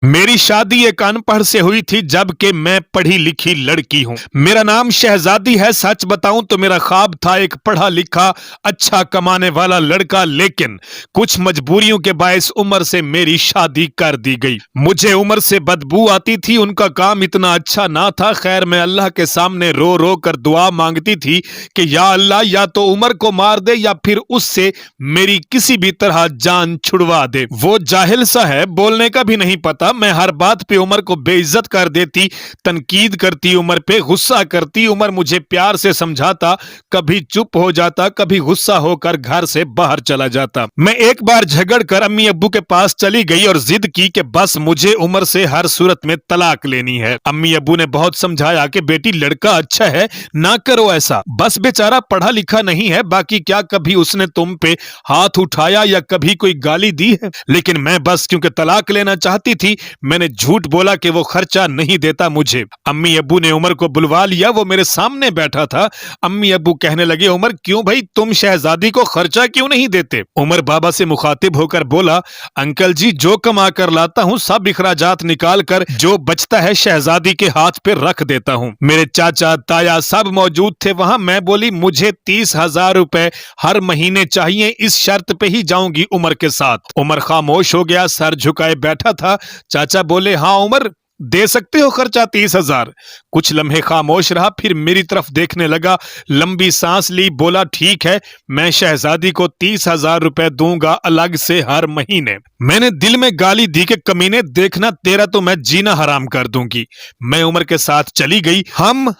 मेरी शादी एक अनपढ़ से हुई थी जबकि मैं पढ़ी लिखी लड़की हूँ। मेरा नाम शहजादी है। सच बताऊं तो मेरा ख्वाब था एक पढ़ा लिखा अच्छा कमाने वाला लड़का, लेकिन कुछ मजबूरियों के बायस उमर से मेरी शादी कर दी गई। मुझे उमर से बदबू आती थी, उनका काम इतना अच्छा ना था। खैर मैं अल्लाह के सामने रो रो कर दुआ मांगती थी कि या अल्लाह, या तो उमर को मार दे या फिर उससे मेरी किसी भी तरह जान छुड़वा दे। वो जाहिल सा है, बोलने का भी नहीं पता। मैं हर बात पे उमर को बेइज्जत कर देती, तनकीद करती, उमर पे गुस्सा करती। उमर मुझे प्यार से समझाता, कभी चुप हो जाता, कभी गुस्सा होकर घर से बाहर चला जाता। मैं एक बार झगड़ कर अम्मी अब्बू के पास चली गई और जिद की कि बस मुझे उमर से हर सूरत में तलाक लेनी है। अम्मी अब्बू ने बहुत समझाया कि बेटी लड़का अच्छा है, ना करो ऐसा, बस बेचारा पढ़ा लिखा नहीं है, बाकी क्या कभी उसने तुम पे हाथ उठाया या कभी कोई गाली दी है? लेकिन मैं बस क्योंकि तलाक लेना चाहती थी, मैंने झूठ बोला कि वो खर्चा नहीं देता मुझे। अम्मी अब्बू ने उमर को बुलवा लिया, वो मेरे सामने बैठा था। अम्मी अब्बू कहने लगे, उमर क्यों भाई, तुम शहजादी को खर्चा क्यों नहीं देते? उमर बाबा से मुखातिब होकर बोला, अंकल जी जो कमा कर लाता हूँ सब इखराजात निकाल कर जो बचता है शहजादी के हाथ पे रख देता हूँ। मेरे चाचा ताया सब मौजूद थे वहां। मैं बोली मुझे 30,000 रुपए हर महीने चाहिए, इस शर्त पे ही जाऊंगी उमर के साथ। उमर खामोश हो गया, सर झुकाए बैठा था। चाचा बोले, हाँ उमर दे सकते हो खर्चा 30,000। कुछ लम्हे खामोश रहा, फिर मेरी तरफ देखने लगा, लंबी सांस ली, बोला ठीक है, मैं शहजादी को 30,000 रुपए दूंगा अलग से हर महीने। मैंने दिल में गाली दी कि कमीने, देखना तेरा तो मैं जीना हराम कर दूंगी। मैं उमर के साथ चली गई।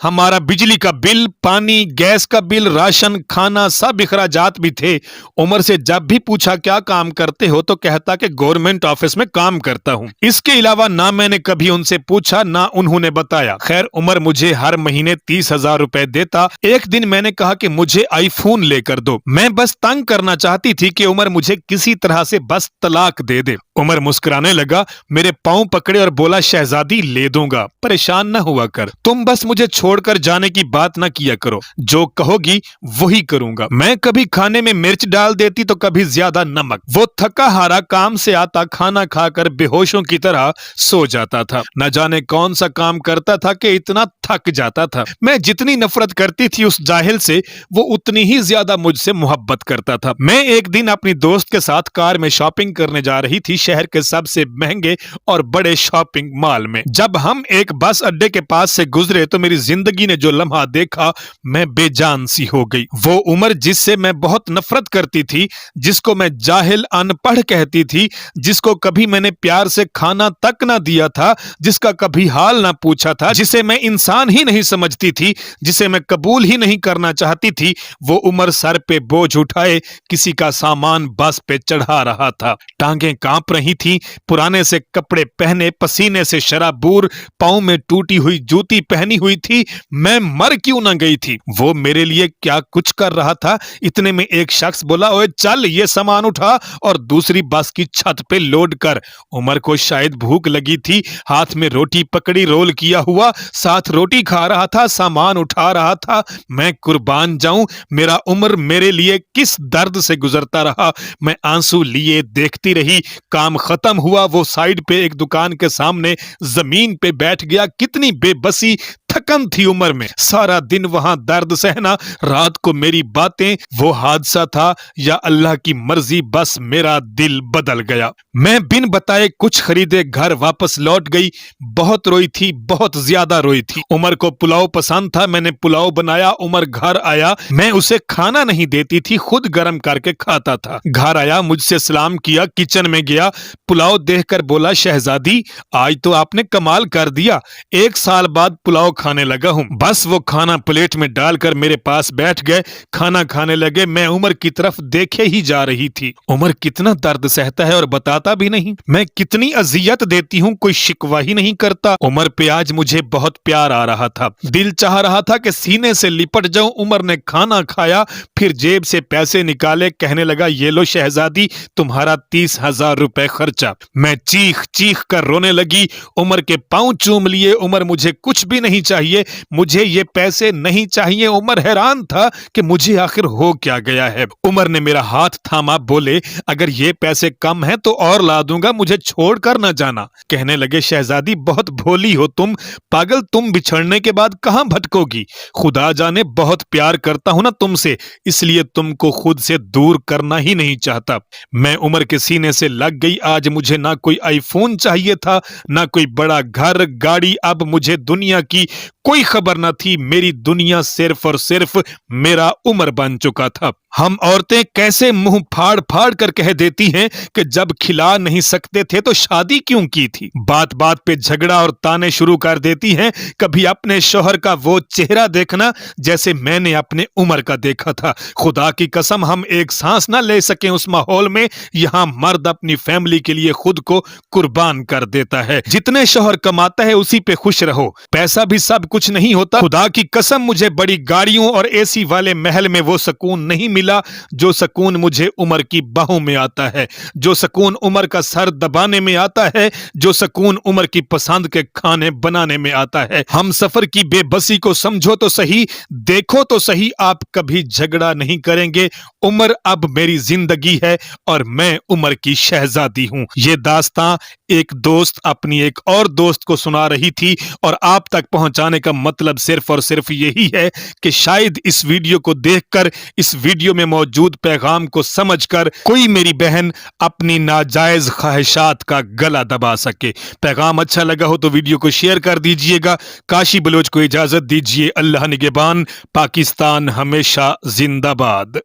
हमारा बिजली का बिल, पानी, गैस का बिल, राशन, खाना सब इखराजात भी थे। उमर से जब भी पूछा क्या काम करते हो तो कहता कि गवर्नमेंट ऑफिस में काम करता हूँ। इसके अलावा ना मैंने कभी उनसे पूछा ना उन्होंने बताया। खैर उमर मुझे हर महीने 30,000 रुपए देता। एक दिन मैंने कहा कि मुझे आईफोन लेकर दो। मैं बस तंग करना चाहती थी कि उमर मुझे किसी तरह से बस तलाक दे दे। उमर मुस्कुराने लगा, मेरे पांव पकड़े और बोला, शहजादी ले दूंगा, परेशान न हुआ कर, तुम बस मुझे छोड़कर जाने की बात न किया करो, जो कहोगी वही करूंगा। मैं कभी खाने में मिर्च डाल देती तो कभी ज्यादा नमक। वो थका हारा काम से आता, खाना खाकर बेहोशों की तरह सो जाता था। न जाने कौन सा काम करता था कि इतना थक जाता था। मैं जितनी नफरत करती थी उस जाहिल से, वो उतनी ही ज्यादा मुझसे मोहब्बत करता था। मैं एक दिन अपनी दोस्त के साथ कार में शॉपिंग करने जा रही थी, शहर के सबसे महंगे और बड़े शॉपिंग मॉल में। जब हम एक बस अड्डे के पास से गुजरे तो मेरी जिंदगी ने जो लम्हा देखा, मैं बेजान सी हो गई। वो उमर जिससे मैं बहुत नफरत करती थी, जिसको मैं जाहिल अनपढ़ कहती थी, जिसको कभी मैंने प्यार से खाना तक ना दिया था, जिसका कभी हाल ना पूछा था, जिसे मैं इंसान ही नहीं समझती थी, जिसे मैं कबूल ही नहीं करना चाहती थी, वो उमर सर पे बोझ उठाए किसी का सामान बस पे चढ़ा रहा था। टांगें कांप रही थी, पुराने से कपड़े पहने, पसीने से शराबूर, पांव में टूटी हुई जूती पहनी हुई थी। मैं मर क्यों ना गई थी? वो मेरे लिए क्या कुछ कर रहा था। इतने में एक शख्स बोला, ओए चल ये सामान उठा और दूसरी बस की छत पे लोड कर। उमर को शायद भूख लगी थी, हाथ में रोटी पकड़ी, रोल किया हुआ, साथ रोटी खा रहा था, सामान उठा रहा था। मैं कुर्बान जाऊं, मेरा उमर मेरे लिए किस दर्द से गुजरता रहा। मैं आंसू लिए देखती रही। काम खत्म हुआ, वो साइड पे एक दुकान के सामने जमीन पे बैठ गया। कितनी बेबसी, थकन थी उमर में, सारा दिन वहां दर्द सहना, रात को मेरी बातें। वो हादसा था या अल्लाह की मर्जी, बस मेरा दिल बदल गया। मैं बिन बताए कुछ खरीदे घर वापस लौट गई। बहुत रोई थी, बहुत ज्यादा रोई थी। उमर को पुलाव पसंद था, मैंने पुलाव बनाया। उमर घर आया, मैं उसे खाना नहीं देती थी, खुद गर्म करके खाता था। घर आया, मुझसे सलाम किया, किचन में गया, पुलाव देखकर बोला, शहजादी आज तो आपने कमाल कर दिया, 1 साल बाद पुलाव खाने लगा हूं। बस वो खाना प्लेट में डालकर मेरे पास बैठ गए, खाना खाने लगे। मैं उमर की तरफ देखे ही जा रही थी। उमर कितना दर्द सहता है और बताता भी नहीं। मैं कितनी अजियत देती हूँ, कोई शिकवा ही नहीं करता। उमर पे आज मुझे बहुत प्यार आ रहा था, दिल चाह रहा था कि सीने से लिपट जाऊं। उमर ने खाना खाया, फिर जेब से पैसे निकाले, कहने लगा, ये लो शहजादी तुम्हारा 30,000 रुपए खर्चा। मैं चीख चीख कर रोने लगी, उमर के पांव चूम लिए। उमर मुझे कुछ भी नहीं چاہیے, مجھے یہ پیسے نہیں چاہیے. عمر حیران تھا کہ مجھے آخر ہو کیا گیا ہے. عمر نے میرا ہاتھ تھاما, بولے اگر یہ پیسے کم ہیں تو اور لا دوں گا, مجھے چھوڑ کر نہ جانا. کہنے لگے شہزادی بہت بھولی ہو تم, پاگل, تم بچھڑنے کے بعد کہاں بھٹکو گی. خدا جانے بہت پیار کرتا ہوں نا تم سے, اس لیے تم کو خود سے دور کرنا ہی نہیں چاہتا. میں عمر کے سینے سے لگ گئی. آج مجھے نہ کوئی آئی فون چاہیے تھا, نہ کوئی بڑا گھر گاڑی. اب مجھے دنیا کی کوئی خبر نہ تھی. میری دنیا صرف اور صرف میرا عمر بن چکا تھا. ہم عورتیں کیسے منہ پھاڑ پھاڑ کر کہہ دیتی ہیں کہ جب کھلا نہیں سکتے تھے تو شادی کیوں کی تھی. بات بات پہ جھگڑا اور تانے شروع کر دیتی ہیں. کبھی اپنے شوہر کا وہ چہرہ دیکھنا جیسے میں نے اپنے عمر کا دیکھا تھا. خدا کی قسم ہم ایک سانس نہ لے سکیں اس ماحول میں. یہاں مرد اپنی فیملی کے لیے خود کو قربان کر دیتا ہے. جتنے شوہر کماتا ہے اسی پہ خوش رہو. پیسہ بھی سب کچھ نہیں ہوتا. خدا کی قسم مجھے بڑی گاڑیوں اور اے سی والے محل میں وہ سکون نہیں ملا جو سکون مجھے عمر کی باہوں میں آتا ہے, جو سکون عمر کا سر دبانے میں آتا ہے, جو سکون عمر کی پسند کے کھانے بنانے میں آتا ہے. ہم سفر کی بے بسی کو سمجھو تو صحیح, دیکھو تو صحیح, آپ کبھی جھگڑا نہیں کریں گے. عمر اب میری زندگی ہے اور میں عمر کی شہزادی ہوں. یہ داستاں ایک دوست اپنی ایک اور دوست کو سنا رہی تھی, اور آپ تک پہنچانے کا مطلب صرف اور صرف یہی ہے کہ شاید اس ویڈیو کو دیکھ کر, اس ویڈیو میں موجود پیغام کو سمجھ کر کوئی میری بہن اپنی ناجائز خواہشات کا گلا دبا سکے. پیغام اچھا لگا ہو تو ویڈیو کو شیئر کر دیجئے گا. کاشی بلوچ کو اجازت دیجئے. اللہ نگہبان. پاکستان ہمیشہ زندہ باد.